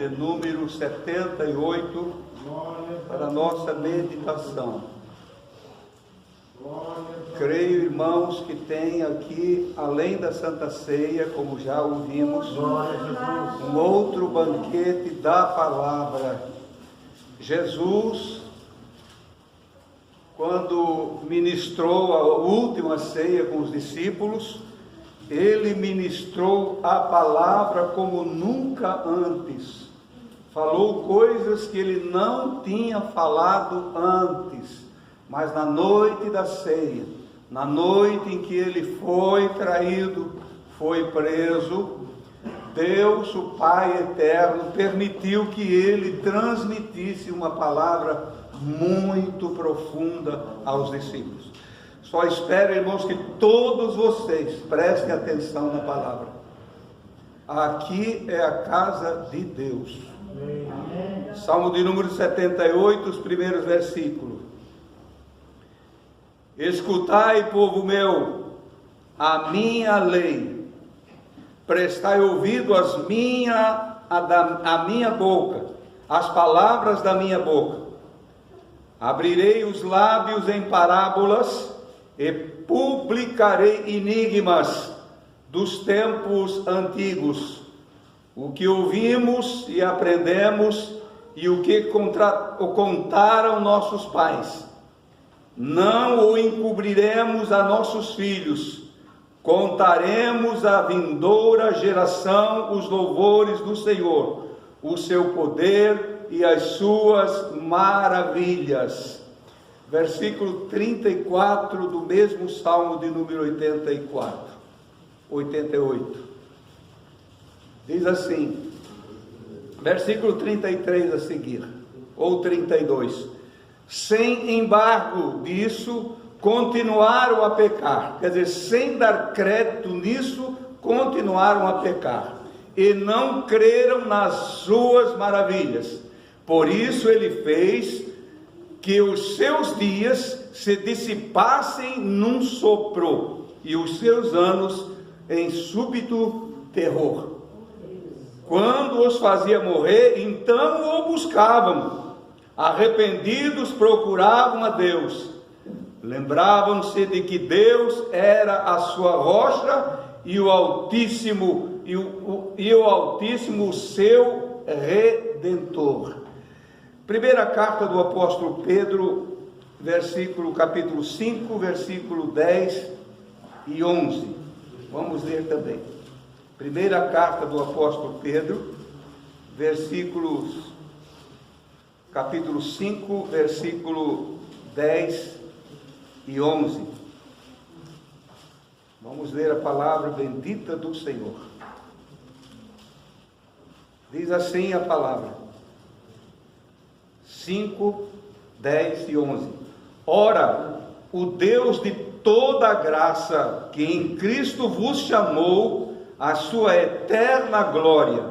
de número 78, para a nossa meditação. Creio, irmãos, que tem aqui, além da Santa Ceia, como já ouvimos, um outro banquete da palavra. Jesus, quando ministrou a última ceia com os discípulos, ele ministrou a palavra como nunca antes. Falou coisas que ele não tinha falado antes. Mas na noite da ceia, na noite em que ele foi traído, foi preso, Deus, o Pai eterno, permitiu que ele transmitisse uma palavra muito profunda aos discípulos. Só espero, irmãos, que todos vocês prestem atenção na palavra. Aqui é a casa de Deus. Amém. Salmo de número 78, os primeiros versículos. Escutai, povo meu, a minha lei, prestai ouvido à minha boca, as palavras da minha boca. Abrirei os lábios em parábolas e publicarei enigmas dos tempos antigos, o que ouvimos e aprendemos e o que contaram nossos pais. Não o encobriremos a nossos filhos, contaremos à vindoura geração os louvores do Senhor, o seu poder e as suas maravilhas. Versículo 34 do mesmo Salmo de número 88. Diz assim, versículo 33 a seguir, ou 32. Sem embargo disso, continuaram a pecar. Quer dizer, sem dar crédito nisso, continuaram a pecar. E não creram nas suas maravilhas. Por isso ele fez que os seus dias se dissipassem num sopro, e os seus anos em súbito terror. Quando os fazia morrer, então o buscavam. Arrependidos procuravam a Deus, lembravam-se de que Deus era a sua rocha e o Altíssimo o seu Redentor. Primeira carta do apóstolo Pedro, capítulo 5, versículo 10 e 11. Vamos ler também. Primeira carta do apóstolo Pedro, capítulo 5, versículo 10 e 11. Vamos ler a palavra bendita do Senhor. Diz assim a palavra. 5, 10 e 11. Ora, o Deus de toda a graça, que em Cristo vos chamou à sua eterna glória,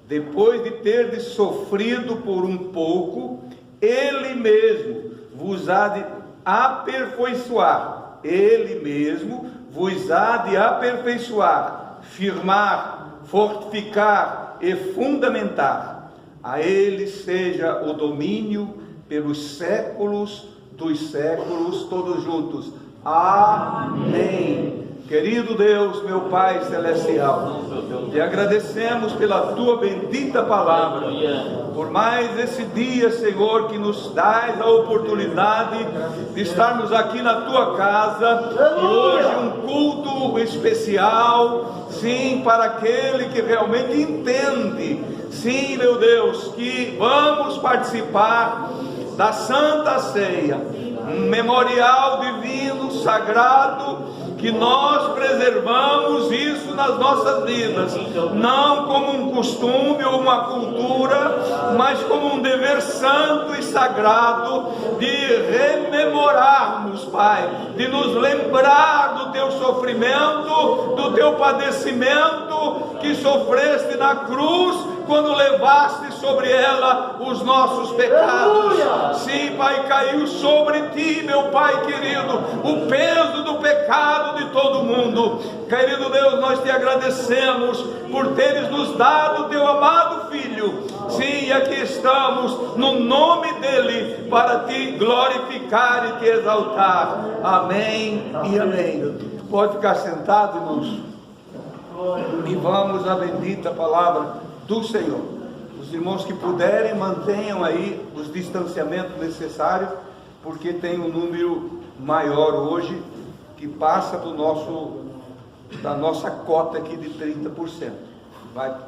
depois de terdes sofrido por um pouco, Ele mesmo vos há de aperfeiçoar, firmar, fortificar e fundamentar. A Ele seja o domínio pelos séculos dos séculos, todos juntos. Amém. Querido Deus, meu Pai Celestial, te agradecemos pela Tua bendita palavra, por mais esse dia, Senhor, que nos dás a oportunidade de estarmos aqui na Tua casa, e hoje um culto especial, sim, para aquele que realmente entende, sim, meu Deus, que vamos participar da Santa Ceia, um memorial divino, sagrado, que nós preservamos isso nas nossas vidas, não como um costume ou uma cultura, mas como um dever santo e sagrado de rememorarmos, Pai, de nos lembrar do Teu sofrimento, do Teu padecimento que sofreste na cruz, quando levaste sobre ela os nossos pecados. Sim, Pai, caiu sobre ti, meu Pai querido, o peso do pecado de todo mundo. Querido Deus, nós te agradecemos por teres nos dado teu amado Filho. Sim, aqui estamos no nome dele para te glorificar e te exaltar. Amém e amém. Pode ficar sentado, irmãos, e vamos à bendita palavra do Senhor. Os irmãos que puderem, mantenham aí os distanciamentos necessários, porque tem um número maior hoje que passa da nossa cota aqui de 30%.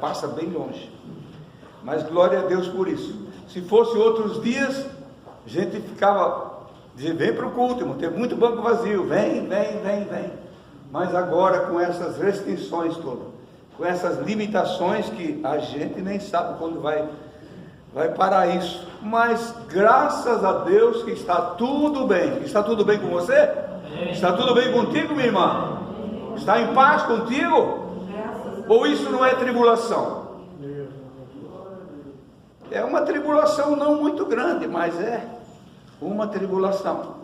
Passa bem longe. Mas glória a Deus por isso. Se fosse outros dias, a gente ficava, dizia, vem para o culto, irmão, tem muito banco vazio, vem. Mas agora, com essas restrições todas, com essas limitações que a gente nem sabe quando vai parar isso, mas graças a Deus que está tudo bem. Está tudo bem com você? Está tudo bem contigo, minha irmã? Está em paz contigo? Ou isso não é tribulação? É uma tribulação não muito grande, mas é uma tribulação.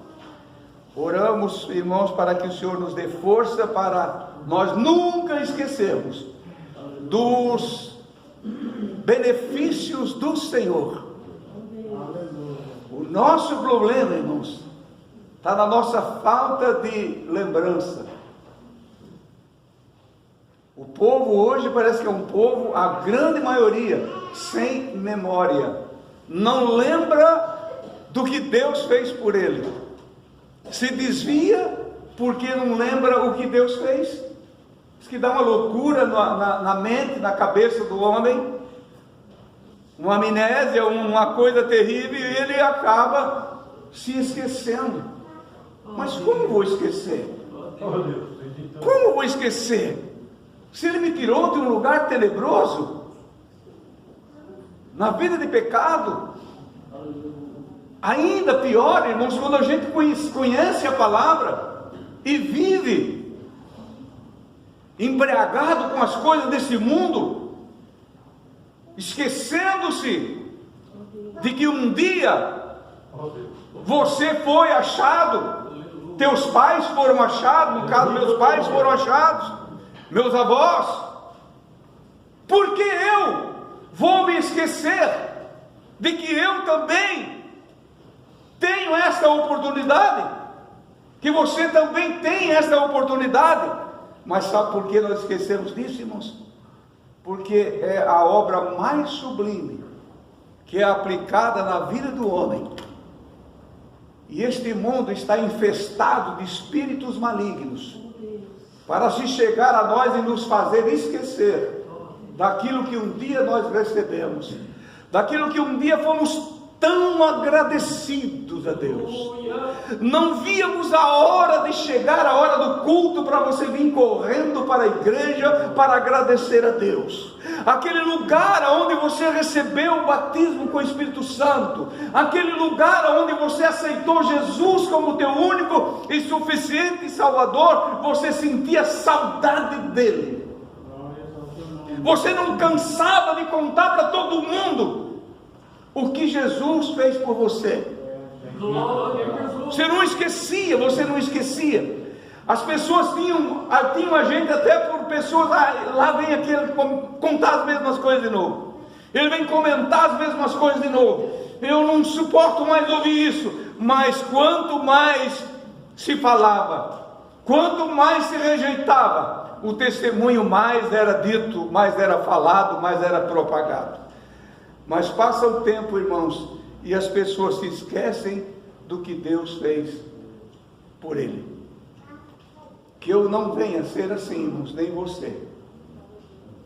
Oramos, irmãos, para que o Senhor nos dê força para nós nunca esquecermos dos benefícios do Senhor. O nosso problema, irmãos, está na nossa falta de lembrança. O povo hoje parece que é um povo, a grande maioria, sem memória. Não lembra do que Deus fez por ele. Se desvia porque não lembra o que Deus fez. Isso que dá uma loucura na mente, na cabeça do homem. Uma amnésia, uma coisa terrível, e ele acaba se esquecendo. Mas como vou esquecer? Como vou esquecer? Se ele me tirou de um lugar tenebroso, na vida de pecado, ainda pior, irmãos, quando a gente conhece a palavra e vive embriagado com as coisas desse mundo, esquecendo-se de que um dia você foi achado, teus pais foram achados, no caso meus pais foram achados, meus avós. Porque eu vou me esquecer de que eu também tenho esta oportunidade, que você também tem esta oportunidade? Mas sabe por que nós esquecemos disso, irmãos? Porque é a obra mais sublime que é aplicada na vida do homem. E este mundo está infestado de espíritos malignos para se chegar a nós e nos fazer esquecer daquilo que um dia nós recebemos, daquilo que um dia fomos tão agradecidos a Deus. Não víamos a hora de chegar a hora do culto para você vir correndo para a igreja para agradecer a Deus. Aquele lugar onde você recebeu o batismo com o Espírito Santo, aquele lugar onde você aceitou Jesus como teu único e suficiente Salvador, você sentia saudade dele. Você não cansava de contar para todo mundo o que Jesus fez por você. Você não esquecia. As pessoas tinham a gente até por pessoas, lá vem aquele contar as mesmas coisas de novo. Ele vem comentar as mesmas coisas de novo. Eu não suporto mais ouvir isso. Mas quanto mais se falava, quanto mais se rejeitava, o testemunho mais era dito, mais era falado, mais era propagado. Mas passa o tempo, irmãos, e as pessoas se esquecem do que Deus fez por ele. Que eu não venha a ser assim, irmãos, nem você.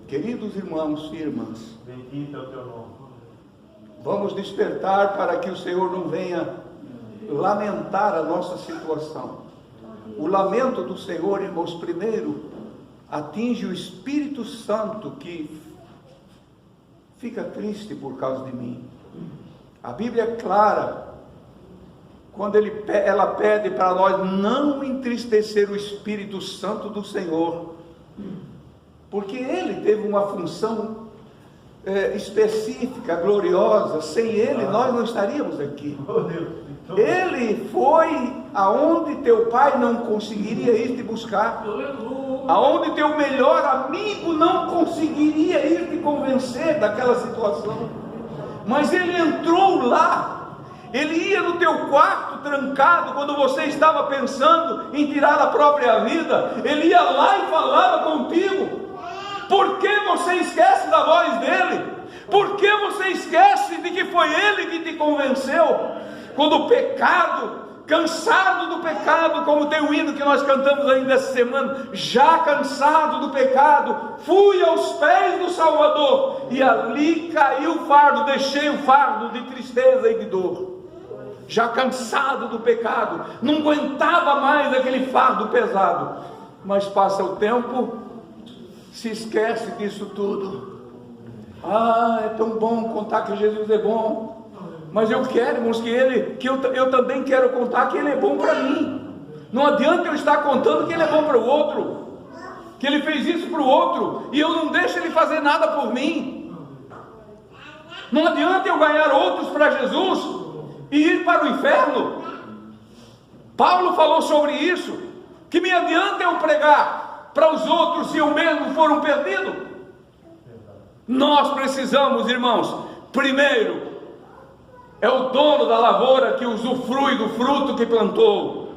Queridos irmãos e irmãs, bendito é o teu nome. Vamos despertar para que o Senhor não venha lamentar a nossa situação. O lamento do Senhor, irmãos, primeiro atinge o Espírito Santo, que fica triste por causa de mim. A Bíblia é clara quando ela pede para nós não entristecer o Espírito Santo do Senhor, porque ele teve uma função específica, gloriosa. Sem Ele nós não estaríamos aqui. Ele foi aonde teu pai não conseguiria ir te buscar, aonde teu melhor amigo não conseguiria ir te convencer daquela situação, mas ele entrou lá. Ele ia no teu quarto trancado, quando você estava pensando em tirar a própria vida, ele ia lá e falava contigo. Por que você esquece da voz dele? Por que você esquece de que foi ele que te convenceu? Quando o pecado, cansado do pecado, como tem o hino que nós cantamos ainda essa semana, já cansado do pecado, fui aos pés do Salvador, e ali caiu o fardo, deixei o fardo de tristeza e de dor. Já cansado do pecado, não aguentava mais aquele fardo pesado, mas passa o tempo, se esquece disso tudo. É tão bom contar que Jesus é bom, mas eu quero, irmãos, eu também quero contar que Ele é bom para mim. Não adianta eu estar contando que Ele é bom para o outro, que Ele fez isso para o outro, e eu não deixo Ele fazer nada por mim. Não adianta eu ganhar outros para Jesus e ir para o inferno. Paulo falou sobre isso. Que me adianta eu pregar para os outros se eu mesmo for um perdido? Nós precisamos, irmãos, primeiro, é o dono da lavoura que usufrui do fruto que plantou.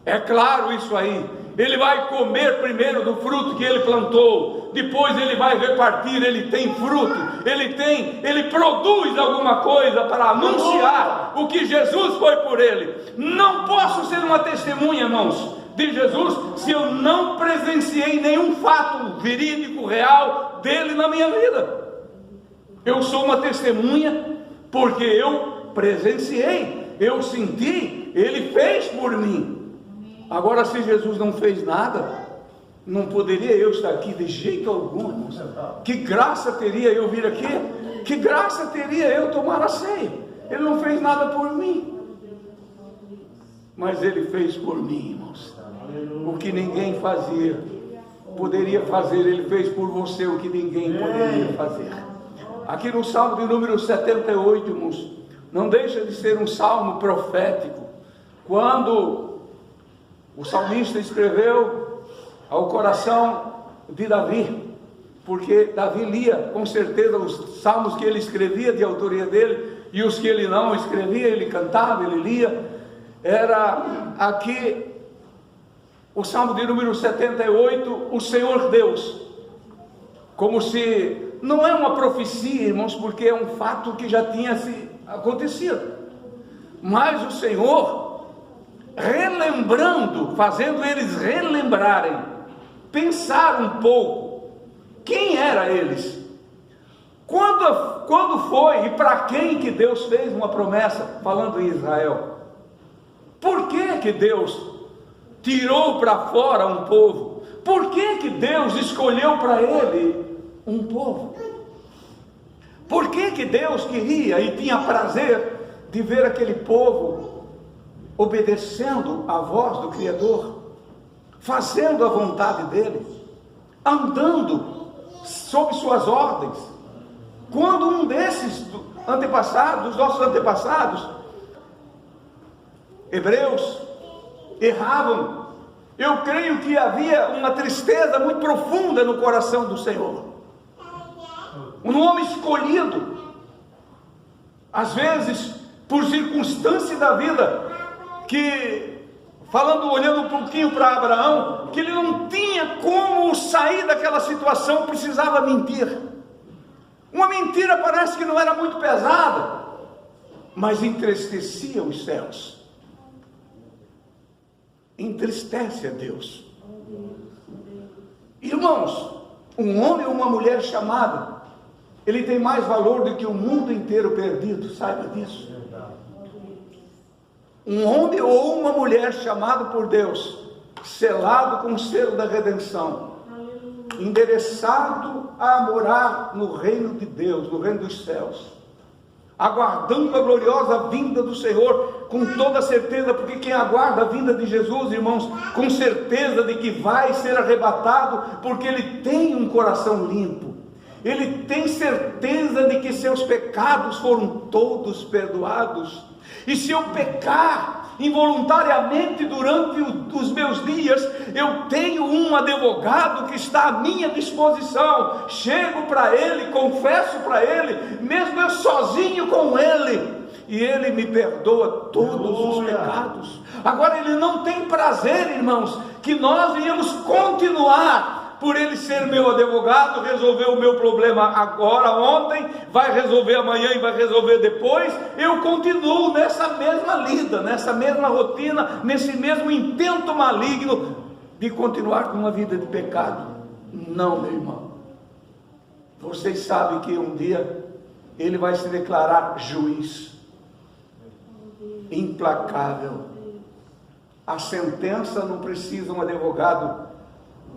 É claro isso aí. Ele vai comer primeiro do fruto que ele plantou, depois ele vai repartir. Ele tem fruto, ele produz alguma coisa para anunciar o que Jesus foi por ele. Não posso ser uma testemunha, irmãos, de Jesus se eu não presenciei nenhum fato verídico, real dele na minha vida. Eu sou uma testemunha porque eu presenciei, eu senti, ele fez por mim. Agora, se Jesus não fez nada, não poderia eu estar aqui de jeito algum, irmãos. Que graça teria eu vir aqui? Que graça teria eu tomar a ceia? Ele não fez nada por mim, mas Ele fez por mim, irmãos. O que ninguém poderia fazer, Ele fez por você o que ninguém poderia fazer. Aqui no Salmo de número 78, irmãos, não deixa de ser um salmo profético. Quando o salmista escreveu ao coração de Davi, porque Davi lia com certeza os salmos que ele escrevia de autoria dele, e os que ele não escrevia, ele cantava, ele lia. Era aqui o salmo de número 78, o Senhor Deus, como se, não é uma profecia, irmãos, porque é um fato que já tinha se acontecido, mas o Senhor relembrando, fazendo eles relembrarem, pensar um pouco, quem era eles, quando foi e para quem que Deus fez uma promessa, falando em Israel. Por que Deus tirou para fora um povo? Por que Deus escolheu para ele um povo? Por que Deus queria e tinha prazer de ver aquele povo obedecendo a voz do Criador, fazendo a vontade dele, andando sob suas ordens? Quando um desses antepassados, dos nossos antepassados, hebreus, erravam, eu creio que havia uma tristeza muito profunda no coração do Senhor. Um homem escolhido, às vezes por circunstância da vida, que, olhando um pouquinho para Abraão, que ele não tinha como sair daquela situação, precisava mentir. Uma mentira parece que não era muito pesada, mas entristecia os céus, entristece a Deus. Irmãos, um homem ou uma mulher chamada, ele tem mais valor do que o mundo inteiro perdido, saiba disso. Um homem ou uma mulher chamado por Deus, selado com o selo da redenção, endereçado a morar no reino de Deus, no reino dos céus, aguardando a gloriosa vinda do Senhor, com toda certeza, porque quem aguarda a vinda de Jesus, irmãos, com certeza de que vai ser arrebatado, porque ele tem um coração limpo, ele tem certeza de que seus pecados foram todos perdoados. E se eu pecar involuntariamente durante os meus dias, eu tenho um advogado que está à minha disposição. Chego para ele, confesso para ele, mesmo eu sozinho com ele, e ele me perdoa todos os pecados. Agora, ele não tem prazer, irmãos, que nós venhamos continuar por ele ser meu advogado, resolver o meu problema agora, ontem, vai resolver amanhã e vai resolver depois. Eu continuo nessa mesma lida, nessa mesma rotina, nesse mesmo intento maligno de continuar com uma vida de pecado. Não, meu irmão. Vocês sabem que um dia ele vai se declarar juiz, implacável. A sentença não precisa um advogado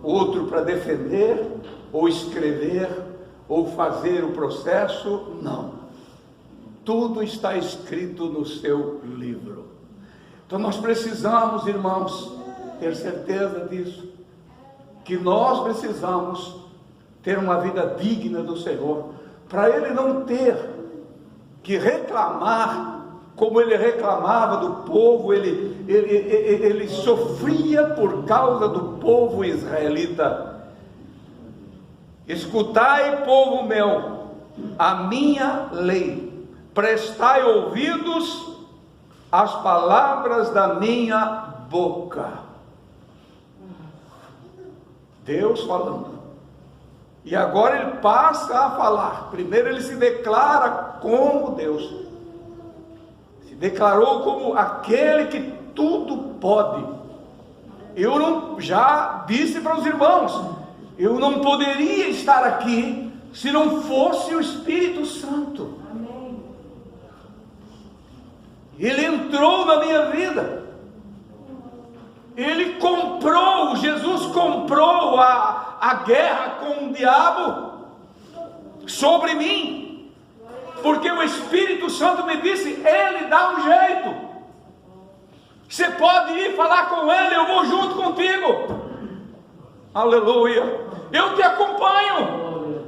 outro para defender, ou escrever, ou fazer o processo. Não, tudo está escrito no seu livro. Então nós precisamos, irmãos, ter certeza disso, que nós precisamos ter uma vida digna do Senhor, para ele não ter que reclamar como ele reclamava do povo. Ele sofria por causa do povo israelita. Escutai, povo meu, a minha lei, prestai ouvidos às palavras da minha boca. Deus falando. E agora ele passa a falar. Primeiro ele se declara como Deus, declarou como aquele que tudo pode. Eu não, já disse para os irmãos, eu não poderia estar aqui se não fosse o Espírito Santo. Amém. Ele entrou na minha vida, ele comprou, Jesus comprou a guerra com o diabo sobre mim, porque o Espírito Santo me disse, ele dá um jeito, você pode ir falar com ele, eu vou junto contigo. Aleluia, eu te acompanho.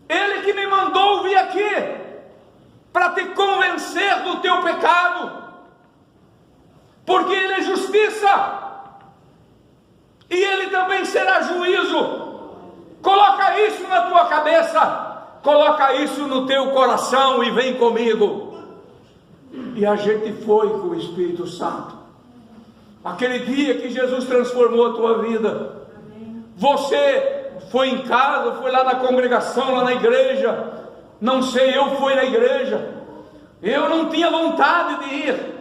Ele que me mandou vir aqui para te convencer do teu pecado, porque ele é justiça e ele também será juízo. Coloca isso na tua cabeça, coloca isso no teu coração e vem comigo. E a gente foi com o Espírito Santo. Aquele dia que Jesus transformou a tua vida, você foi em casa, foi lá na congregação, lá na igreja, não sei, eu fui na igreja, eu não tinha vontade de ir,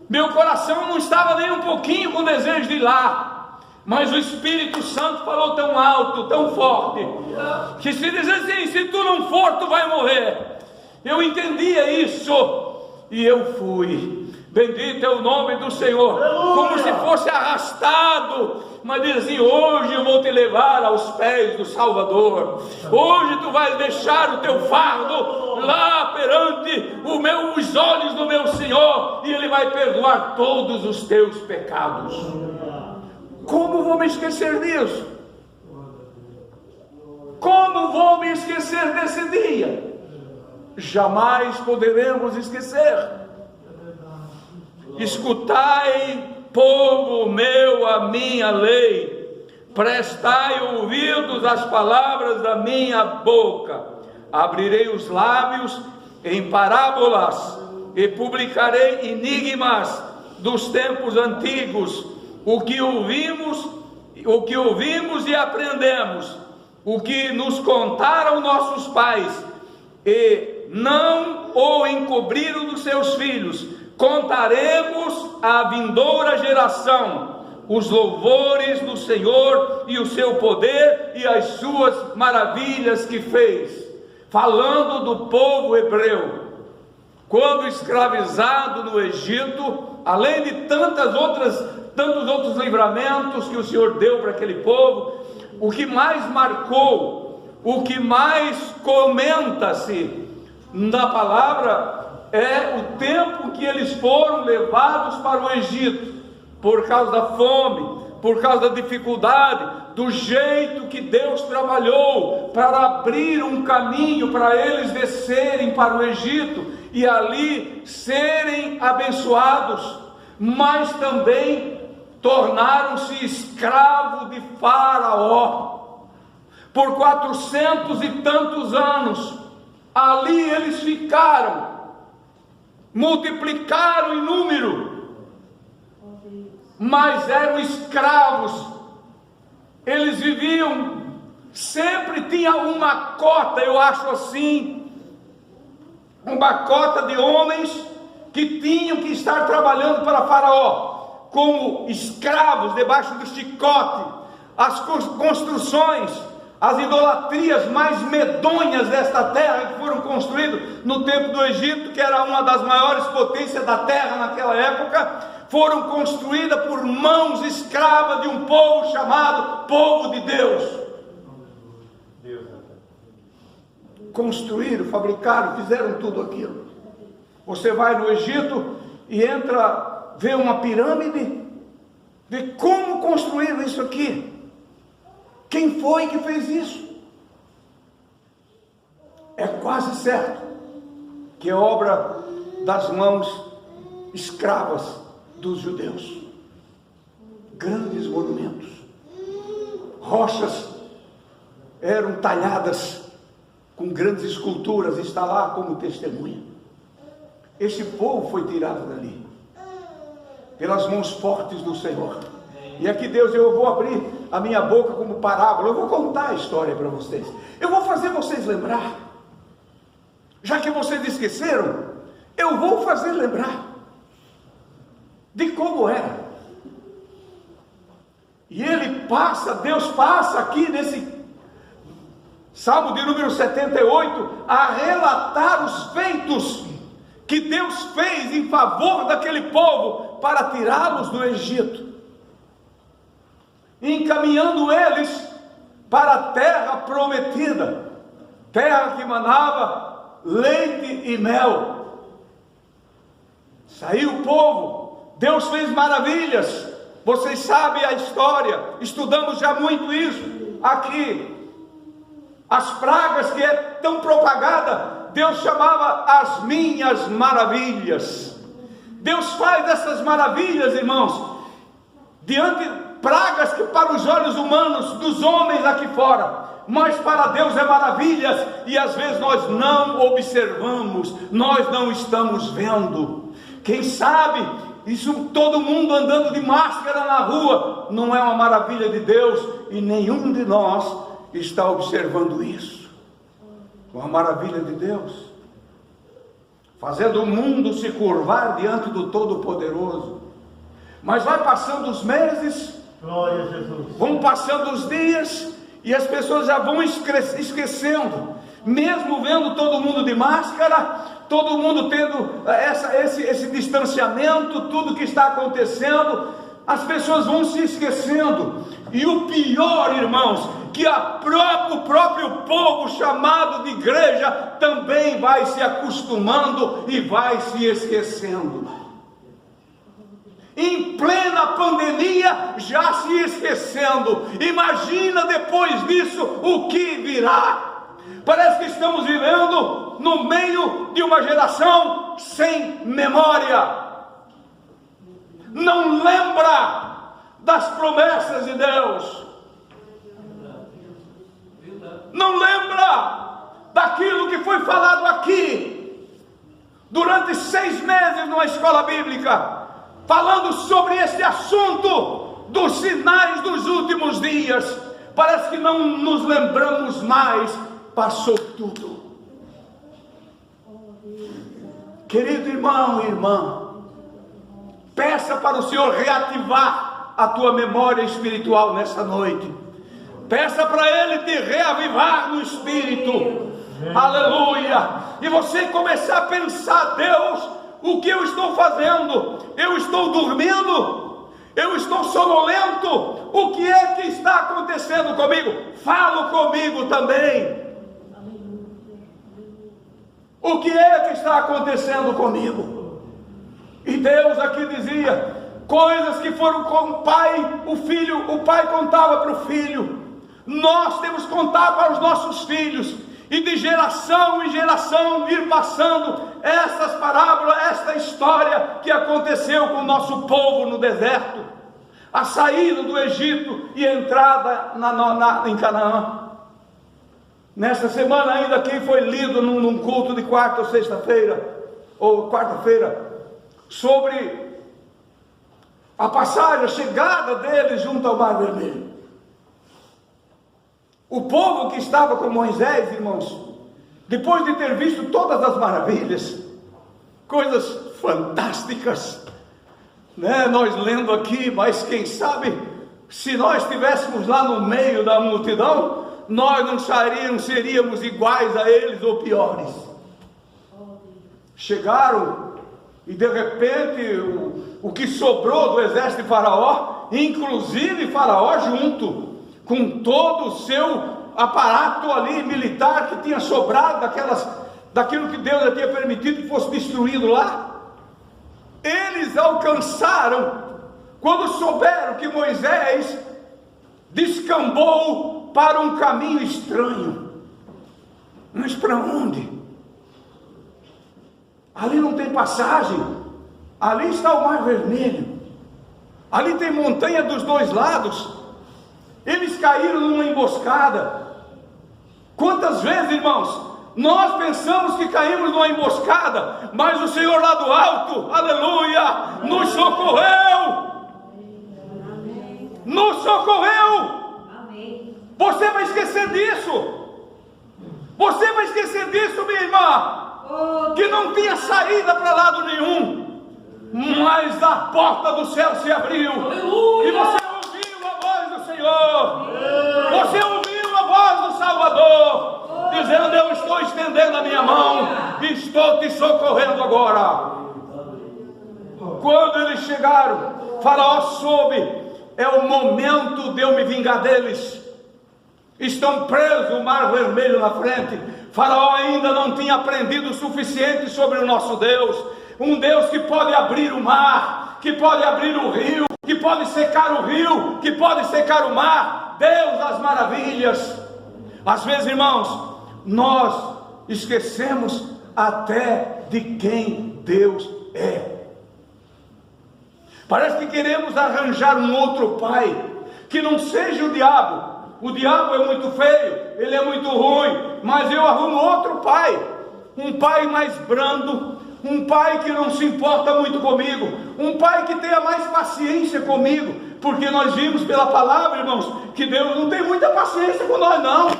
meu coração não estava nem um pouquinho com desejo de ir lá, mas o Espírito Santo falou tão alto, tão forte, que se diz assim, se tu não for, tu vai morrer. Eu entendia isso, e eu fui. Bendito é o nome do Senhor. Como se fosse arrastado, mas diz assim, hoje eu vou te levar aos pés do Salvador. Hoje tu vais deixar o teu fardo lá perante os olhos do meu Senhor, e Ele vai perdoar todos os teus pecados. Como vou me esquecer disso? Como vou me esquecer desse dia? Jamais poderemos esquecer. Escutai, povo meu, a minha lei, prestai ouvidos às palavras da minha boca. Abrirei os lábios em parábolas e publicarei enigmas dos tempos antigos, o que ouvimos e aprendemos, o que nos contaram nossos pais, e não o encobriram dos seus filhos. Contaremos à vindoura geração os louvores do Senhor e o seu poder e as suas maravilhas que fez. Falando do povo hebreu, quando escravizado no Egito, além de tantos outros livramentos que o Senhor deu para aquele povo, o que mais marcou, o que mais comenta-se na palavra é o tempo que eles foram levados para o Egito, por causa da fome, por causa da dificuldade, do jeito que Deus trabalhou para abrir um caminho para eles descerem para o Egito e ali serem abençoados, mas também tornaram-se escravos de Faraó. Por 400 e tantos anos, ali eles ficaram, multiplicaram em número, mas eram escravos. Eles viviam, sempre tinha uma cota, eu acho assim, uma cota de homens que tinham que estar trabalhando para Faraó, como escravos debaixo do chicote. As construções, as idolatrias mais medonhas desta terra que foram construídas no tempo do Egito, que era uma das maiores potências da terra naquela época, foram construídas por mãos escravas de um povo chamado povo de Deus. Construíram, fabricaram, fizeram tudo aquilo. Você vai no Egito e entra, vê uma pirâmide, vê como construíram isso aqui. Quem foi que fez isso? É quase certo que é obra das mãos escravas dos judeus. Grandes monumentos, rochas eram talhadas com grandes esculturas, está lá como testemunha. Esse povo foi tirado dali pelas mãos fortes do Senhor. E aqui Deus, eu vou abrir a minha boca como parábola, eu vou contar a história para vocês, eu vou fazer vocês lembrar, já que vocês esqueceram, eu vou fazer lembrar de como era. E ele passa, Deus passa aqui nesse Salmo de número 78, a relatar os feitos que Deus fez em favor daquele povo para tirá-los do Egito, encaminhando eles para a terra prometida, terra que manava leite e mel. Saiu o povo, Deus fez maravilhas, vocês sabem a história, estudamos já muito isso aqui. As pragas que é tão propagada, Deus chamava as minhas maravilhas. Deus faz essas maravilhas, irmãos, diante pragas que para os olhos humanos, dos homens aqui fora, mas para Deus é maravilhas, e às vezes nós não observamos, nós não estamos vendo. Quem sabe, isso todo mundo andando de máscara na rua, não é uma maravilha de Deus, e nenhum de nós está observando isso. Uma maravilha de Deus, fazendo o mundo se curvar diante do Todo-Poderoso. Mas vai passando os meses, glória a Jesus, vão passando os dias, e as pessoas já vão esquecendo, mesmo vendo todo mundo de máscara, todo mundo tendo esse distanciamento, tudo que está acontecendo, as pessoas vão se esquecendo. E o pior, irmãos, que o próprio povo chamado de igreja também vai se acostumando e vai se esquecendo. Em plena pandemia, já se esquecendo. Imagina depois disso o que virá. Parece que estamos vivendo no meio de uma geração sem memória. Não lembra das promessas de Deus. Não lembra daquilo que foi falado aqui durante 6 meses numa escola bíblica, falando sobre esse assunto dos sinais dos últimos dias. Parece que não nos lembramos mais, passou tudo. Querido irmão e irmã, peça para o Senhor reativar a tua memória espiritual nessa noite. Peça para Ele te reavivar no Espírito. Aleluia. E você começar a pensar: Deus, o que eu estou fazendo? Eu estou dormindo? Eu estou sonolento? O que é que está acontecendo comigo? Fala comigo também. O que é que está acontecendo comigo? E Deus aqui dizia: coisas que foram com o pai, o pai contava para o filho, nós temos que contar para os nossos filhos, e de geração em geração ir passando essas parábolas, esta história que aconteceu com o nosso povo no deserto, a saída do Egito e a entrada em Canaã. Nesta semana ainda aqui foi lido num culto de quarta ou sexta-feira, ou quarta-feira, sobre a passagem, a chegada deles junto ao Mar Vermelho. O povo que estava com Moisés, irmãos, depois de ter visto todas as maravilhas, coisas fantásticas, né? Nós lendo aqui, mas quem sabe, se nós estivéssemos lá no meio da multidão, nós não seríamos iguais a eles ou piores. Chegaram e de repente o que sobrou do exército de Faraó, inclusive Faraó junto com todo o seu aparato ali militar que tinha sobrado daquilo que Deus já tinha permitido que fosse destruído lá, eles alcançaram, quando souberam que Moisés descambou para um caminho estranho. Mas para onde? Ali não tem passagem, ali está o Mar Vermelho, ali tem montanha dos dois lados. Eles caíram numa emboscada. Quantas vezes, irmãos, nós pensamos que caímos numa emboscada, mas o Senhor lá do alto, aleluia, nos socorreu. Nos socorreu. Você vai esquecer disso. Você vai esquecer disso, minha irmã, que não tinha saída para lado nenhum, mas a porta do céu se abriu. Aleluia. E você ouviu a voz do Senhor. Você ouviu a voz do Salvador, dizendo: eu estou estendendo a minha mão e estou te socorrendo agora. Quando eles chegaram, Faraó soube: é o momento de eu me vingar deles. Estão presos, o Mar Vermelho na frente. Faraó ainda não tinha aprendido o suficiente sobre o nosso Deus, um Deus que pode abrir o mar, que pode abrir o rio, que pode secar o rio, que pode secar o mar. Deus das maravilhas. Às vezes, irmãos, nós esquecemos até de quem Deus é. Parece que queremos arranjar um outro pai que não seja o diabo. O diabo é muito feio, ele é muito ruim, mas eu arrumo outro pai, um pai mais brando, um pai que não se importa muito comigo, um pai que tenha mais paciência comigo, porque nós vimos pela palavra, irmãos, que Deus não tem muita paciência com nós não.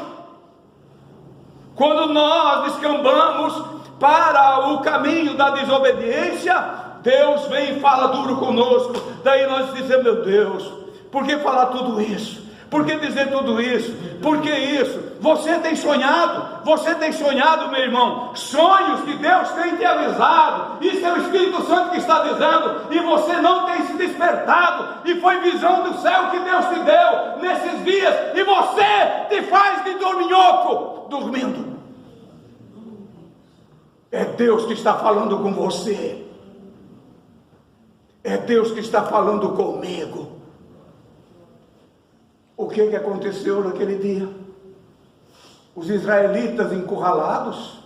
Quando nós descambamos para o caminho da desobediência, Deus vem e fala duro conosco. Daí nós dizemos: meu Deus, por que falar tudo isso? Por que dizer tudo isso? Por que isso? Você tem sonhado, meu irmão, sonhos que Deus tem te avisado. Isso é o Espírito Santo que está dizendo, e você não tem se despertado, e foi visão do céu que Deus te deu nesses dias, e você te faz de dorminhoco, dormindo. É Deus que está falando com você, é Deus que está falando comigo. O que aconteceu naquele dia? Os israelitas encurralados,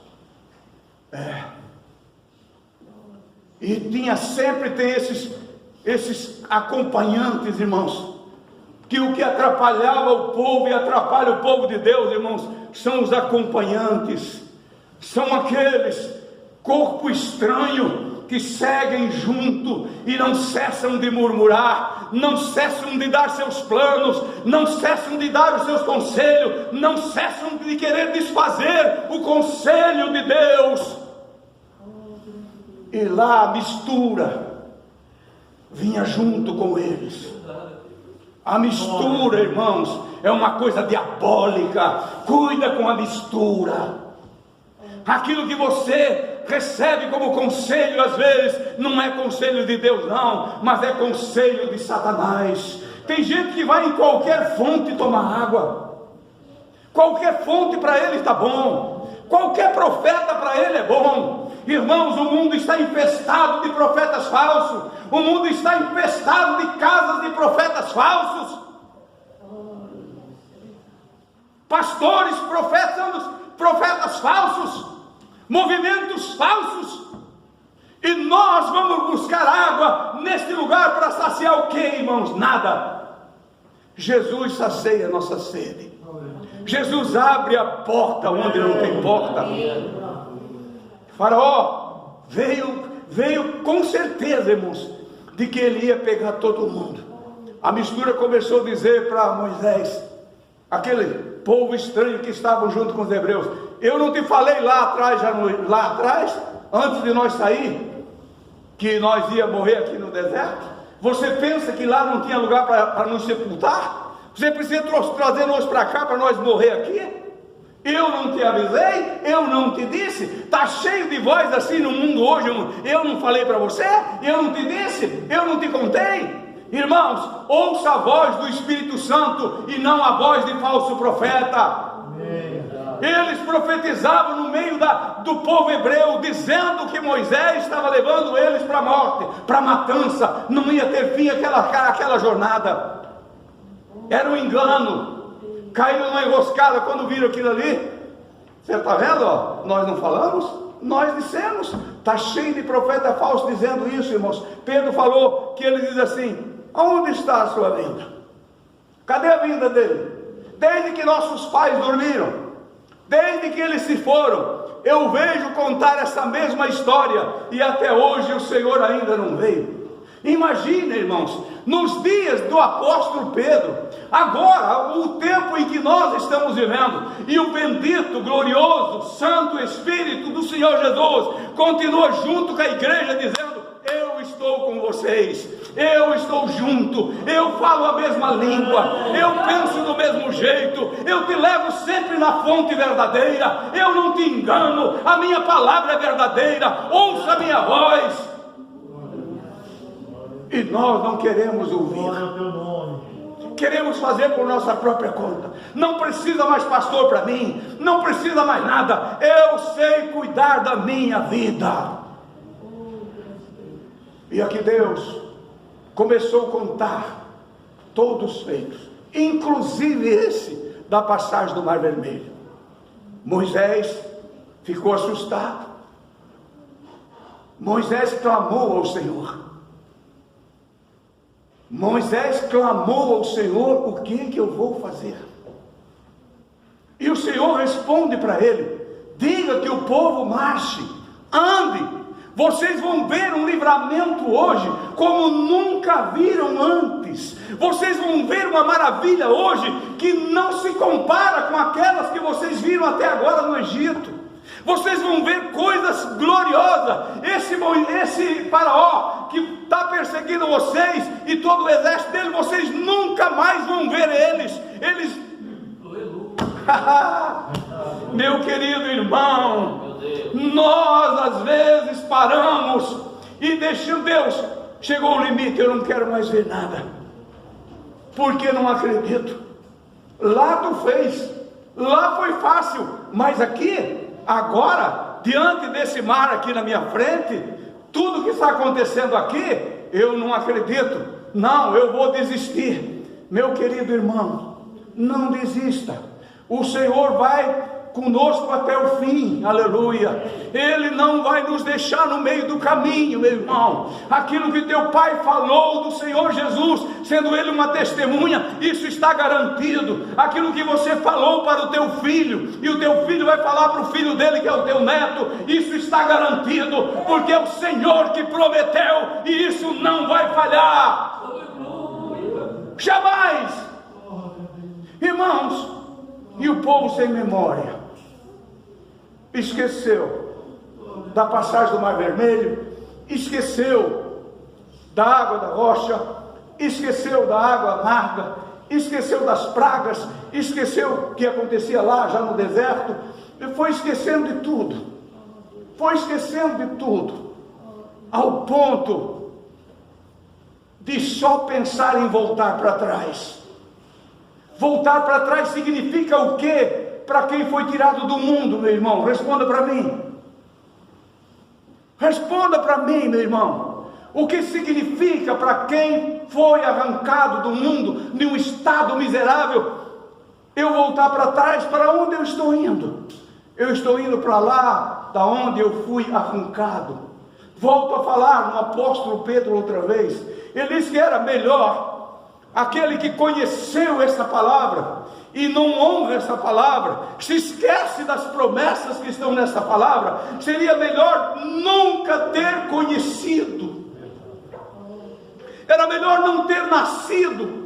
e sempre tem esses acompanhantes, irmãos, que o que atrapalhava o povo e atrapalha o povo de Deus, irmãos, são os acompanhantes, são aqueles corpo estranho que seguem junto e não cessam de murmurar, não cessam de dar seus planos, não cessam de dar os seus conselhos, não cessam de querer desfazer o conselho de Deus. E lá a mistura vinha junto com eles. A mistura, irmãos, é uma coisa diabólica. Cuida com a mistura. Aquilo que você recebe como conselho, às vezes, não é conselho de Deus não, mas é conselho de Satanás. Tem gente que vai em qualquer fonte tomar água. Qualquer fonte para ele está bom. Qualquer profeta para ele é bom. Irmãos, o mundo está infestado de profetas falsos. O mundo está infestado de casas de profetas falsos. Pastores profetando profetas falsos, movimentos falsos. E nós vamos buscar água neste lugar para saciar o que, irmãos? Nada. Jesus sacia a nossa sede. Jesus abre a porta onde não tem porta. Faraó veio com certeza, irmãos, de que ele ia pegar todo mundo. A mistura começou a dizer para Moisés, aquele povo estranho que estavam junto com os hebreus: eu não te falei lá atrás, antes de nós sair, que nós ia morrer aqui no deserto? Você pensa que lá não tinha lugar para nos sepultar? Você precisa trazer nós para cá para nós morrer aqui? Eu não te avisei? Eu não te disse? Está cheio de voz assim no mundo hoje. Eu não falei para você? Eu não te disse? Eu não te contei? Irmãos, ouça a voz do Espírito Santo e não a voz de falso profeta. Eles profetizavam no meio do povo hebreu, dizendo que Moisés estava levando eles para a morte, para a matança. Não ia ter fim aquela jornada. Era um engano. Caíram numa enroscada quando viram aquilo ali. Você está vendo? Ó? Nós não falamos? Nós dissemos. Está cheio de profeta falso dizendo isso, irmãos. Pedro falou que ele diz assim: aonde está a sua vinda? Cadê a vinda dele? Desde que nossos pais dormiram, desde que eles se foram, eu vejo contar essa mesma história, e até hoje o Senhor ainda não veio. Imagina, irmãos, nos dias do apóstolo Pedro, agora, o tempo em que nós estamos vivendo, e o bendito, glorioso, santo Espírito do Senhor Jesus continua junto com a igreja dizendo: eu estou com vocês, eu estou junto, eu falo a mesma língua, eu penso do mesmo jeito, eu te levo sempre na fonte verdadeira, eu não te engano, a minha palavra é verdadeira, ouça a minha voz. E nós não queremos ouvir, queremos fazer por nossa própria conta. Não precisa mais pastor para mim, não precisa mais nada, eu sei cuidar da minha vida. E aqui Deus começou a contar todos os feitos, inclusive esse da passagem do Mar Vermelho. Moisés ficou assustado. Moisés clamou ao Senhor. Moisés clamou ao Senhor: o que eu vou fazer? E o Senhor responde para ele: diga que o povo marche, ande. Vocês vão ver um livramento hoje como nunca viram antes. Vocês vão ver uma maravilha hoje que não se compara com aquelas que vocês viram até agora no Egito. Vocês vão ver coisas gloriosas. Esse faraó que está perseguindo vocês e todo o exército dele, vocês nunca mais vão ver eles. Meu querido irmão, nós às vezes paramos e deixamos Deus. Chegou o limite, eu não quero mais ver nada, porque não acredito. Lá tu fez, lá foi fácil, mas aqui, agora, diante desse mar aqui na minha frente, tudo que está acontecendo aqui, eu não acredito. Não, eu vou desistir. Meu querido irmão, não desista. O Senhor vai conosco até o fim, aleluia. Ele não vai nos deixar no meio do caminho, meu irmão. Aquilo que teu pai falou do Senhor Jesus, sendo ele uma testemunha, isso está garantido. Aquilo que você falou para o teu filho, e o teu filho vai falar para o filho dele, que é o teu neto, isso está garantido, porque é o Senhor que prometeu, e isso não vai falhar, jamais. Irmãos, e o povo sem memória esqueceu da passagem do Mar Vermelho, esqueceu da água da rocha, esqueceu da água amarga, esqueceu das pragas, esqueceu o que acontecia lá já no deserto, e foi esquecendo de tudo, ao ponto de só pensar em voltar para trás. Voltar para trás significa o quê? Para quem foi tirado do mundo, meu irmão? Responda para mim. Responda para mim, meu irmão, o que significa para quem foi arrancado do mundo, de um estado miserável, eu voltar para trás? Para onde eu estou indo? Eu estou indo para lá, da onde eu fui arrancado. Volto a falar no apóstolo Pedro outra vez. Ele disse que era melhor aquele que conheceu essa palavra e não honra essa palavra, se esquece das promessas que estão nessa palavra, seria melhor nunca ter conhecido. Era melhor não ter nascido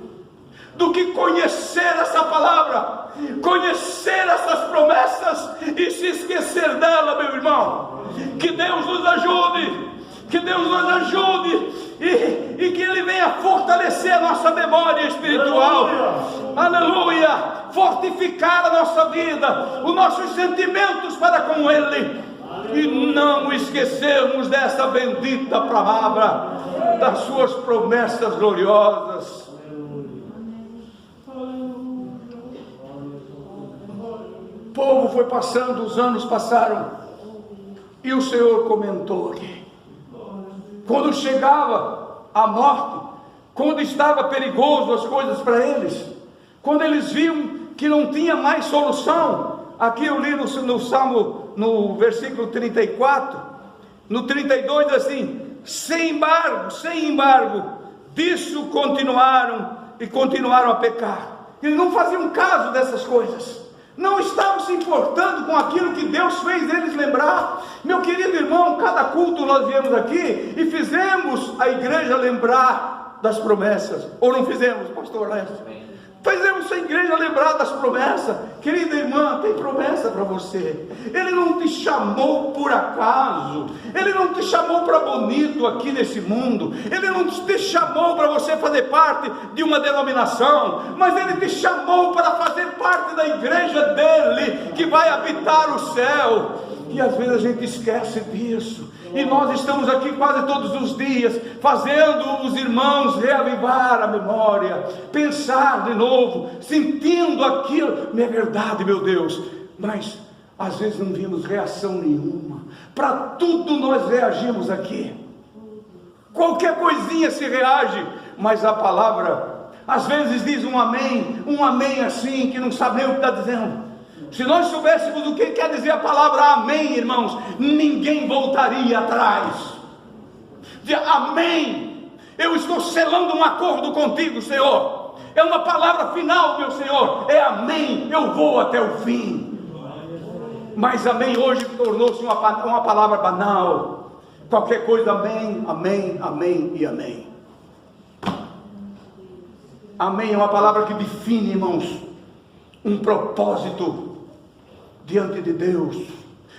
do que conhecer essa palavra, conhecer essas promessas e se esquecer dela, meu irmão. Que Deus nos ajude, que Deus nos ajude e que Ele venha fortalecer a nossa memória espiritual. Aleluia! Fortificar a nossa vida, os nossos sentimentos para com Ele, e não esquecermos dessa bendita palavra, das suas promessas gloriosas. O povo foi passando, os anos passaram, e o Senhor comentou aqui, quando chegava a morte, quando estava perigoso as coisas para eles, quando eles viam que não tinha mais solução. Aqui eu li no Salmo, no versículo 34, no 32, assim: sem embargo, disso continuaram a pecar. Eles não faziam caso dessas coisas, não estavam se importando com aquilo que Deus fez eles lembrar. Meu querido irmão, cada culto nós viemos aqui e fizemos a igreja lembrar das promessas, ou não fizemos, pastor Leste? Fizemos a igreja lembrar das promessas. Querida irmã, tem promessa para você. Ele não te chamou por acaso, Ele não te chamou para bonito aqui nesse mundo, Ele não te chamou para você fazer parte de uma denominação, mas Ele te chamou para fazer parte da igreja dEle, que vai habitar o céu. E às vezes a gente esquece disso, e nós estamos aqui quase todos os dias, fazendo os irmãos reavivar a memória, pensar de novo, sentindo aquilo. Não é verdade, meu Deus, mas às vezes não vimos reação nenhuma. Para tudo nós reagimos aqui, qualquer coisinha se reage, mas a palavra às vezes diz um amém assim, que não sabe nem o que está dizendo. Se nós soubéssemos o que quer dizer a palavra amém, irmãos, ninguém voltaria atrás. Dizer amém, eu estou selando um acordo contigo, Senhor, é uma palavra final, meu Senhor, é amém, eu vou até o fim. Mas amém hoje tornou-se uma palavra banal, qualquer coisa amém, amém, amém e amém. Amém é uma palavra que define, irmãos, um propósito diante de Deus,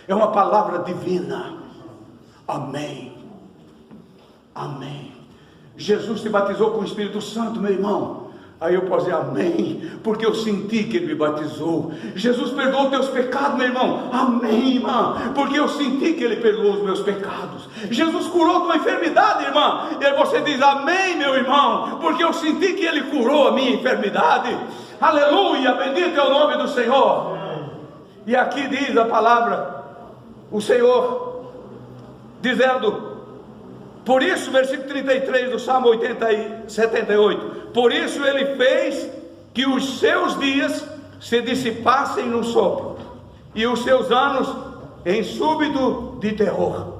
é uma palavra divina. Amém, amém. Jesus te batizou com o Espírito Santo, meu irmão. Aí eu posso dizer amém, porque eu senti que Ele me batizou. Jesus perdoou teus pecados, meu irmão. Amém, irmã, porque eu senti que Ele perdoou os meus pecados. Jesus curou tua enfermidade, irmã. E aí você diz amém, meu irmão, porque eu senti que Ele curou a minha enfermidade. Aleluia, bendito é o nome do Senhor. E aqui diz a palavra, o Senhor, dizendo, por isso, versículo 33 do Salmo 78, por isso Ele fez que os seus dias se dissipassem no sopro, e os seus anos em súbito de terror.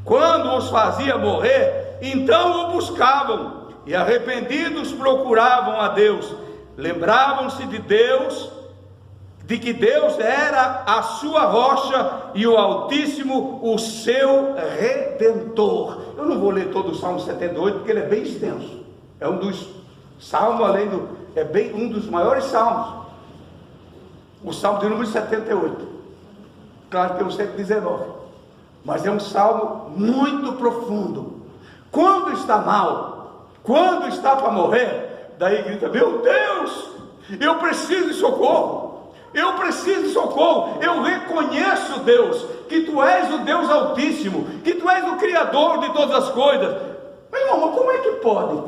Quando os fazia morrer, então o buscavam, e arrependidos procuravam a Deus, lembravam-se de Deus, de que Deus era a sua rocha e o Altíssimo o seu Redentor. Eu não vou ler todo o Salmo 78, porque ele é bem extenso. É um dos salmos, é bem um dos maiores salmos. O salmo de número 78. Claro que tem o 119. Mas é um salmo muito profundo. Quando está mal, quando está para morrer, daí grita, meu Deus, eu preciso de socorro. Eu preciso de socorro. Eu reconheço, Deus, que Tu és o Deus Altíssimo, que Tu és o Criador de todas as coisas. Mas irmão, como é que pode?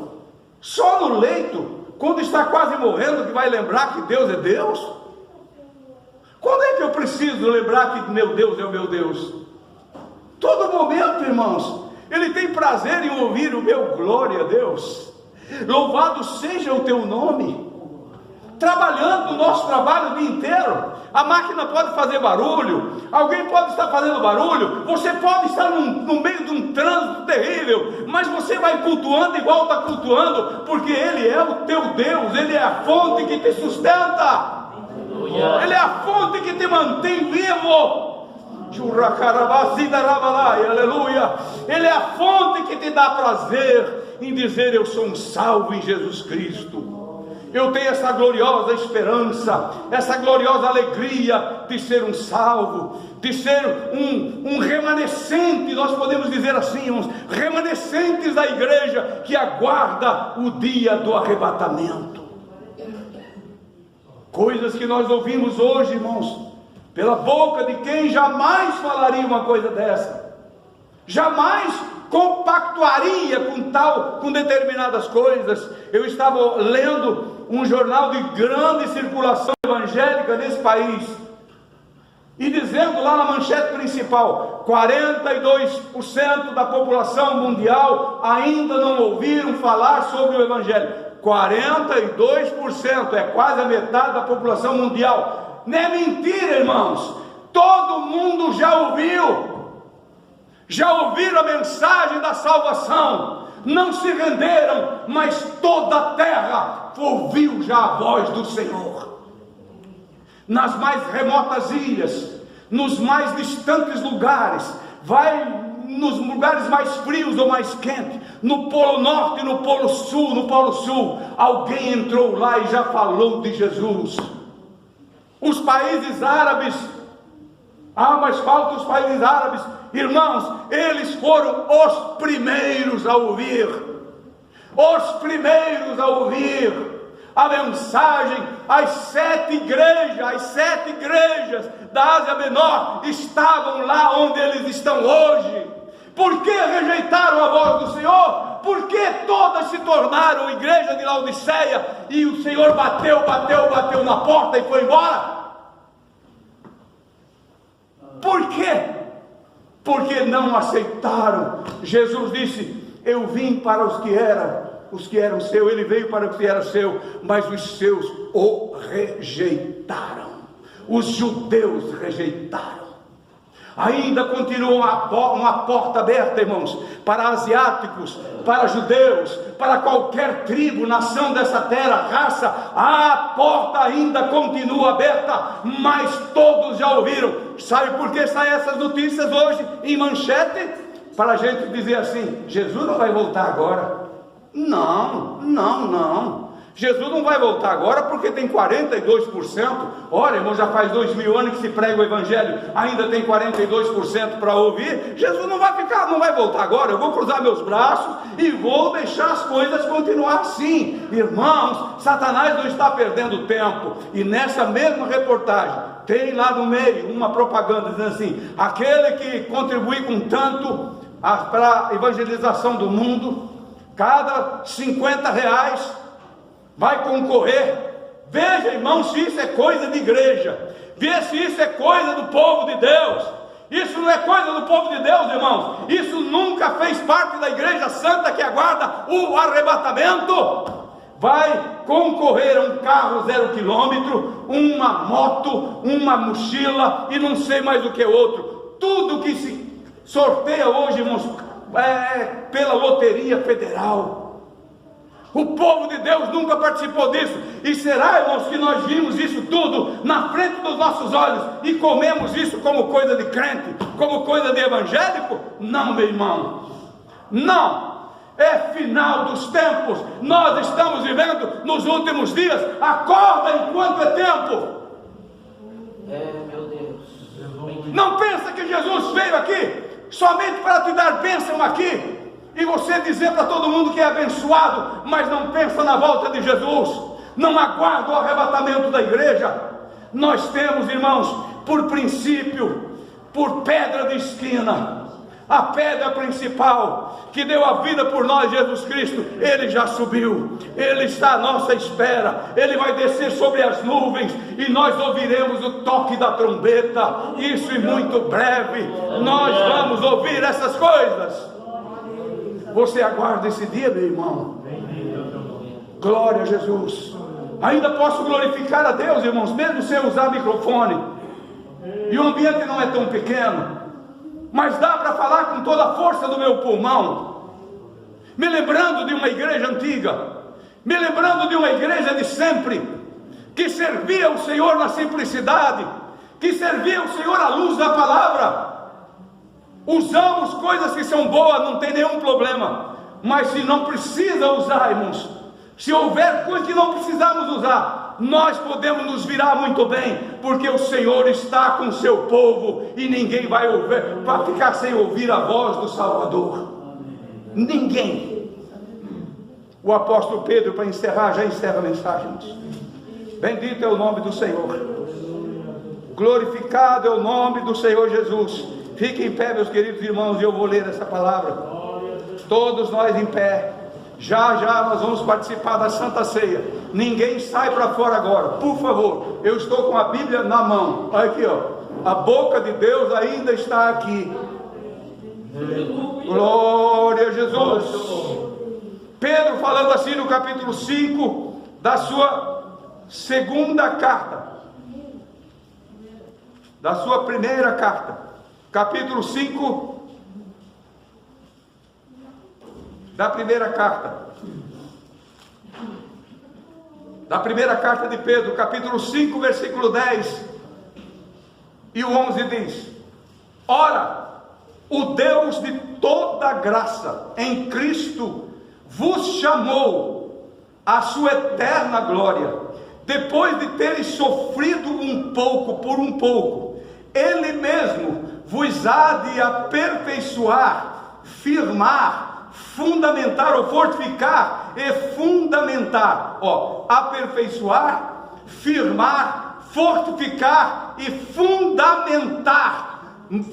Só no leito, quando está quase morrendo, que vai lembrar que Deus é Deus? Quando é que eu preciso lembrar que meu Deus é o meu Deus? Todo momento, irmãos, Ele tem prazer em ouvir o meu glória a Deus. Louvado seja o teu nome. Trabalhando o nosso trabalho o dia inteiro, a máquina pode fazer barulho, alguém pode estar fazendo barulho, você pode estar no meio de um trânsito terrível, mas você vai cultuando igual está cultuando, porque Ele é o teu Deus, Ele é a fonte que te sustenta, Ele é a fonte que te mantém vivo. Aleluia. Ele é a fonte que te dá prazer em dizer: eu sou um salvo em Jesus Cristo. Eu tenho essa gloriosa esperança, essa gloriosa alegria de ser um salvo, de ser um remanescente, nós podemos dizer assim, irmãos, remanescentes da igreja que aguarda o dia do arrebatamento. Coisas que nós ouvimos hoje, irmãos, pela boca de quem jamais falaria uma coisa dessa, jamais compactuaria com determinadas coisas. Eu estava lendo um jornal de grande circulação evangélica nesse país, e dizendo lá na manchete principal: 42% da população mundial ainda não ouviram falar sobre o Evangelho. 42%, é quase a metade da população mundial. Não é mentira, irmãos, todo mundo já ouviram a mensagem da salvação, não se renderam, mas toda a terra ouviu já a voz do Senhor. Nas mais remotas ilhas, nos mais distantes lugares, vai nos lugares mais frios ou mais quentes, no Polo Norte e no Polo Sul, alguém entrou lá e já falou de Jesus. Os países árabes, mas faltam os países árabes, irmãos, eles foram os primeiros a ouvir, a mensagem. As sete igrejas da Ásia Menor estavam lá onde eles estão hoje. Por que rejeitaram a voz do Senhor? Por que todas se tornaram igreja de Laodiceia e o Senhor bateu na porta e foi embora? Por quê? Porque não aceitaram. Jesus disse: eu vim para os que eram seus. Ele veio para os que eram seus, mas os seus o rejeitaram. Os judeus rejeitaram. Ainda continua uma porta aberta, irmãos, para asiáticos, para judeus, para qualquer tribo, nação dessa terra, raça. A porta ainda continua aberta, mas todos já ouviram. Sabe por que saem essas notícias hoje em manchete? Para a gente dizer assim: Jesus não vai voltar agora. Não. Jesus não vai voltar agora porque tem 42%. Olha, irmão, já faz 2000 anos que se prega o Evangelho, ainda tem 42% para ouvir. Jesus não vai voltar agora. Eu vou cruzar meus braços e vou deixar as coisas continuar assim. Irmãos, Satanás não está perdendo tempo. E nessa mesma reportagem tem lá no meio uma propaganda dizendo assim: aquele que contribui com tanto para a evangelização do mundo, cada R$50 vai concorrer. Veja, irmão, se isso é coisa de igreja, veja se isso é coisa do povo de Deus. Isso não é coisa do povo de Deus, irmãos. Isso nunca fez parte da igreja santa que aguarda o arrebatamento. Vai concorrer a um carro 0 quilômetro, uma moto, uma mochila e não sei mais o que outro. Tudo que se sorteia hoje, irmãos, é pela loteria federal. O povo de Deus nunca participou disso. E será, irmãos, que nós vimos isso tudo na frente dos nossos olhos e comemos isso como coisa de crente, como coisa de evangélico? Não, meu irmão, não. É final dos tempos. Nós estamos vivendo nos últimos dias. Acorda enquanto é tempo. Meu Deus. Não pensa que Jesus veio aqui somente para te dar bênção aqui e você dizer para todo mundo que é abençoado, mas não pensa na volta de Jesus, não aguarda o arrebatamento da igreja. Nós temos, irmãos, por princípio, por pedra de esquina, A pedra principal que deu a vida por nós, Jesus Cristo, Ele já subiu, Ele está à nossa espera, Ele vai descer sobre as nuvens e nós ouviremos o toque da trombeta. Isso em muito breve nós vamos ouvir essas coisas. Você aguarda esse dia, meu irmão? Glória a Jesus. Ainda posso glorificar a Deus, irmãos, mesmo sem usar microfone, e o ambiente não é tão pequeno, mas dá para falar com toda a força do meu pulmão, me lembrando de uma igreja antiga, me lembrando de uma igreja de sempre, que servia o Senhor na simplicidade, que servia o Senhor à luz da palavra. Usamos coisas que são boas, não tem nenhum problema, mas se não precisa usar, irmãos, se houver coisa que não precisamos usar, nós podemos nos virar muito bem, porque o Senhor está com o seu povo, e ninguém vai ficar sem ouvir a voz do Salvador. Ninguém. O apóstolo Pedro, para encerrar, já encerra a mensagem. Bendito é o nome do Senhor, glorificado é o nome do Senhor Jesus. Fiquem em pé, meus queridos irmãos, e eu vou ler essa palavra. Todos nós em pé. Já nós vamos participar da Santa Ceia. Ninguém sai para fora agora, por favor. Eu estou com a Bíblia na mão. Olha aqui, ó. A boca de Deus ainda está aqui. Glória a Jesus. Pedro falando assim no capítulo 5 da sua segunda carta, da sua primeira carta, capítulo 5 da primeira carta de Pedro, capítulo 5, versículo 10 e o 11 diz: ora, o Deus de toda graça em Cristo vos chamou à sua eterna glória, depois de teres sofrido um pouco por um pouco. Ele mesmo vos há de aperfeiçoar, firmar, fundamentar ou fortificar e fundamentar. Aperfeiçoar, firmar, fortificar e fundamentar.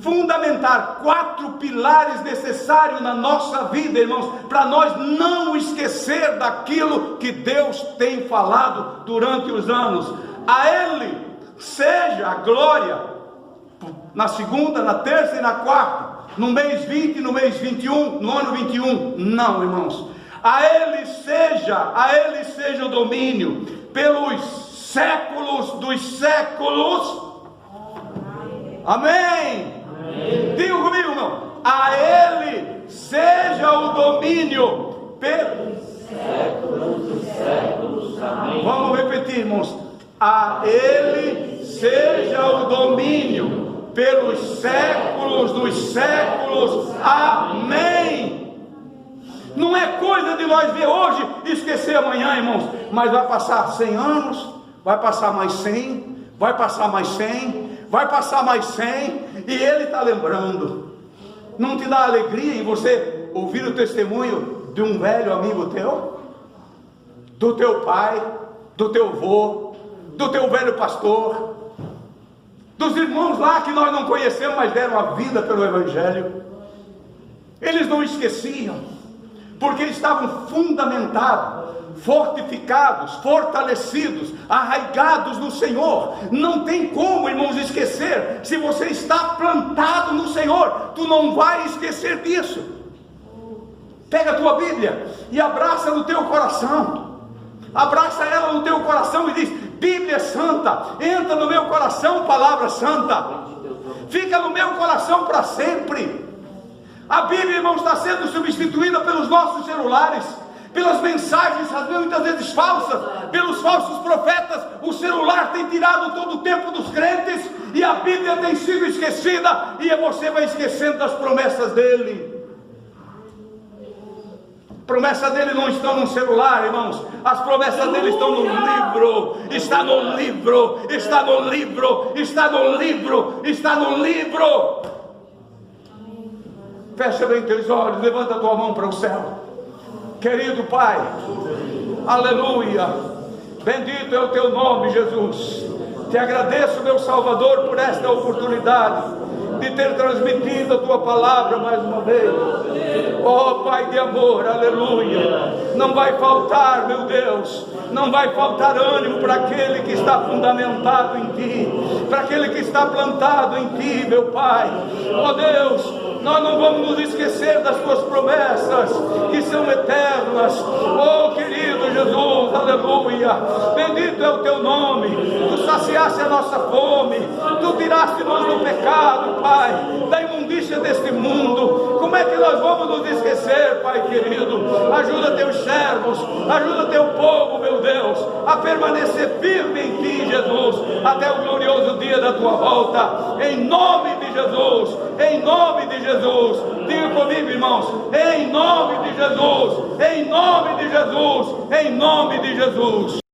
Fundamentar 4 pilares necessários na nossa vida, irmãos, para nós não esquecer daquilo que Deus tem falado durante os anos. A Ele seja a glória na segunda, na terça e na quarta, no mês 20, no mês 21, no ano 21, não, irmãos. A Ele seja o domínio pelos séculos dos séculos. Amém. Diga comigo, irmão. A Ele seja o domínio pelos séculos dos séculos. Amém. Vamos repetir, irmãos. A Ele seja o domínio pelos séculos dos séculos. Amém. Não é coisa de nós ver hoje e esquecer amanhã, irmãos. Mas vai passar 100 anos, vai passar mais 100, vai passar mais 100, vai passar mais 100, e Ele está lembrando. Não te dá alegria em você ouvir o testemunho de um velho amigo teu? Do teu pai, do teu avô, do teu velho pastor, dos irmãos lá que nós não conhecemos, mas deram a vida pelo Evangelho. Eles não esqueciam, porque eles estavam fundamentados, fortificados, fortalecidos, arraigados no Senhor. Não tem como, irmãos, esquecer. Se você está plantado no Senhor, tu não vai esquecer disso. Pega a tua Bíblia e abraça no teu coração, abraça ela no teu coração e diz: Bíblia Santa, entra no meu coração, palavra santa, fica no meu coração para sempre. A Bíblia, irmãos, está sendo substituída pelos nossos celulares, pelas mensagens, muitas vezes falsas, pelos falsos profetas. O celular tem tirado todo o tempo dos crentes, e a Bíblia tem sido esquecida, e você vai esquecendo das promessas dele. Promessas dele não estão no celular, irmãos. As promessas dele estão no livro. Está no livro, está no livro, está no livro, está no livro. Fecha bem teus olhos, levanta a tua mão para o céu. Querido Pai, aleluia, bendito é o teu nome, Jesus. Te agradeço, meu Salvador, por esta oportunidade. de ter transmitido a tua palavra mais uma vez. Ó Pai de amor, aleluia. Não vai faltar, meu Deus, não vai faltar ânimo para aquele que está fundamentado em Ti, para aquele que está plantado em Ti, meu Pai. Ó Deus, nós não vamos nos esquecer das Tuas promessas, que são eternas. Oh querido Jesus, aleluia. Bendito é o Teu nome. Tu saciaste a nossa fome, Tu tiraste-nos do pecado, Pai, da imundícia deste mundo. Como é que nós vamos nos esquecer, Pai querido? Ajuda Teus servos, ajuda Teu povo, meu Deus, a permanecer firme em Ti, Jesus, até o glorioso dia da Tua volta, em nome de Jesus, em nome de Jesus. Diga comigo, irmãos, em nome de Jesus, em nome de Jesus, em nome de Jesus.